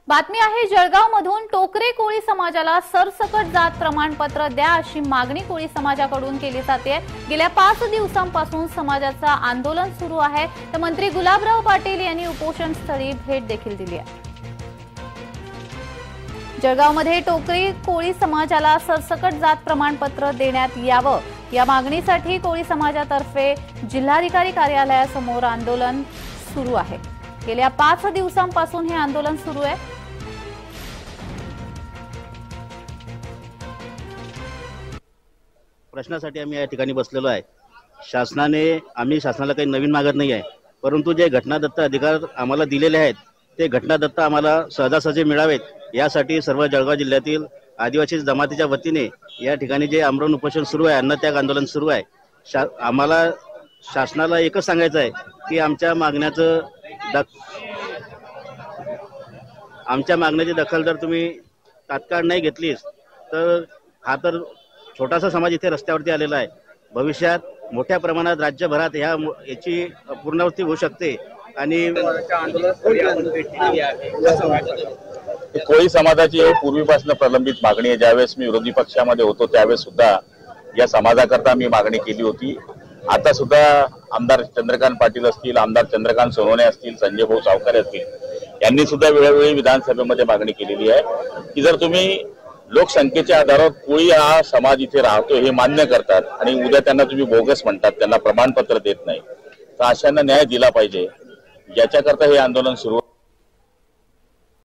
बातमी आहे जळगावमधून टोकरे कोळी समाजाला सरसकट जात प्रमाणपत्र द्या अशी मागणी कोळी समाजाकडून केली जाते। गेल्या 5 दिवसांपासून समाजाचं आंदोलन सुरू आहे। तर मंत्री गुलाबराव पाटील यांनी उपोषण स्थळी भेट देखील दिली आहे। जळगावमध्ये टोकरे कोळी समाजाला सरसकट जात प्रमाणपत्र देण्यात यावं या मागणीसाठी कोळी समाजातर्फे जिल्हाधिकारी कार्यालयासमोर आंदोलन सुरू आहे। गेल्या 5 दिवसांपासून हे आंदोलन सुरू आहे। प्रश्नासाठी आम्ही या ठिकाणी बसलेलो आहे। आम्ही शासनाला काही नवीन मागत नाही आहे, परंतु जे घटनादत्त अधिकार आम्हाला दिलेले आहेत ते घटनादत्त आम्हाला सहजासहजी मिळावेत यासाठी सर्व जळगाव जिल्ह्यातील आदिवासी जमातीच्या वतीने या ठिकाणी जे आमरण उपोषण सुरू आहे, अन्नत्याग आंदोलन सुरू आहे। आम्हाला शासनाला एकच सांगायचं आहे की आमच्या मागण्याची दखल जर तुम्ही तात्काळ नाही घेतलीस तर हा तर छोटासा समाज इथे रस्त्यावरती आलेला आहे। भविष्यात मोठ्या प्रमाणात राज्यभरात याची पूर्णावृत्ती होऊ शकते आणि कोळी समाजाची पूर्वीपासून प्रलंबित मागणी आहे। ज्यावेळेस मी विरोधी पक्षामध्ये होतो त्यावेळेस सुद्धा या समाजाकरता मी मागणी केली होती। आता सुद्धा आमदार चंद्रकांत पाटील असतील, आमदार चंद्रकांत सोनवणे असतील, संजय भाऊ सावकारे असतील, यांनी सुद्धा वेळोवेळी विधानसभेमध्ये मागणी केलेली आहे की जर तुम्ही लोकसंख्येच्या आधारावर कोळी हा समाज इथे राहतो हे मान्य करतात आणि उद्या त्यांना तुम्ही बोगस म्हणतात, त्यांना प्रमाणपत्र देत नाही, तर अशांना न्याय दिला पाहिजे। याच्याकरता हे आंदोलन सुरू